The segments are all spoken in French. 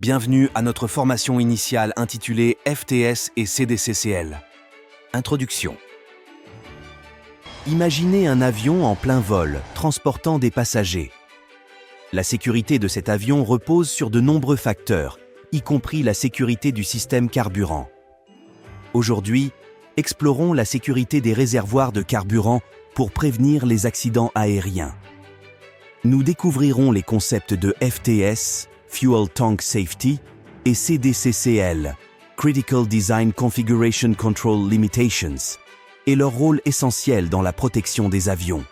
Bienvenue à notre formation initiale intitulée FTS et CDCCL. Introduction. Imaginez un avion en plein vol, transportant des passagers. La sécurité de cet avion repose sur de nombreux facteurs, y compris la sécurité du système carburant. Aujourd'hui, explorons la sécurité des réservoirs de carburant pour prévenir les accidents aériens. Nous découvrirons les concepts de FTS, Fuel Tank Safety, et CDCCL, Critical Design Configuration Control Limitations, et leur rôle essentiel dans la protection des avions.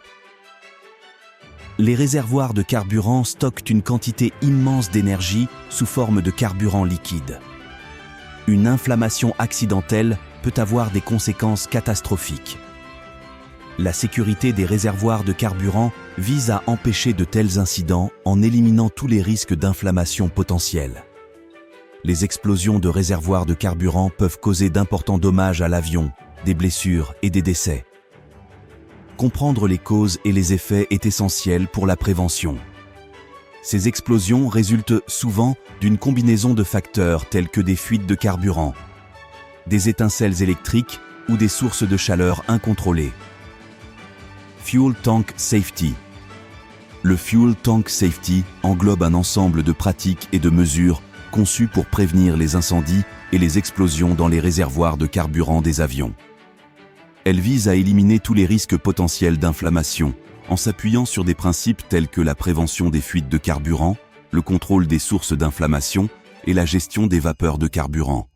Les réservoirs de carburant stockent une quantité immense d'énergie sous forme de carburant liquide. Une inflammation accidentelle peut avoir des conséquences catastrophiques. La sécurité des réservoirs de carburant vise à empêcher de tels incidents en éliminant tous les risques d'inflammation potentiels. Les explosions de réservoirs de carburant peuvent causer d'importants dommages à l'avion, des blessures et des décès. Comprendre les causes et les effets est essentiel pour la prévention. Ces explosions résultent souvent d'une combinaison de facteurs tels que des fuites de carburant, des étincelles électriques ou des sources de chaleur incontrôlées. Fuel Tank Safety. Le Fuel Tank Safety englobe un ensemble de pratiques et de mesures conçues pour prévenir les incendies et les explosions dans les réservoirs de carburant des avions. Elle vise à éliminer tous les risques potentiels d'inflammation en s'appuyant sur des principes tels que la prévention des fuites de carburant, le contrôle des sources d'inflammation et la gestion des vapeurs de carburant.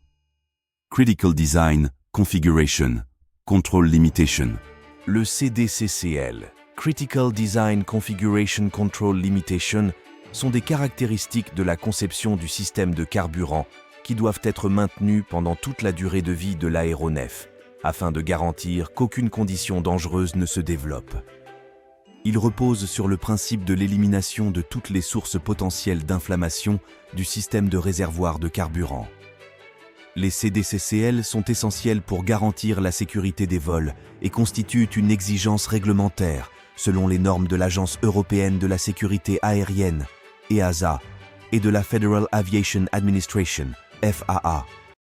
Critical Design Configuration Control Limitation. Le CDCCL, Critical Design Configuration Control Limitation, sont des caractéristiques de la conception du système de carburant qui doivent être maintenues pendant toute la durée de vie de l'aéronef, afin de garantir qu'aucune condition dangereuse ne se développe. Il repose sur le principe de l'élimination de toutes les sources potentielles d'inflammation du système de réservoir de carburant. Les CDCCL sont essentiels pour garantir la sécurité des vols et constituent une exigence réglementaire selon les normes de l'Agence européenne de la sécurité aérienne, EASA, et de la Federal Aviation Administration, FAA.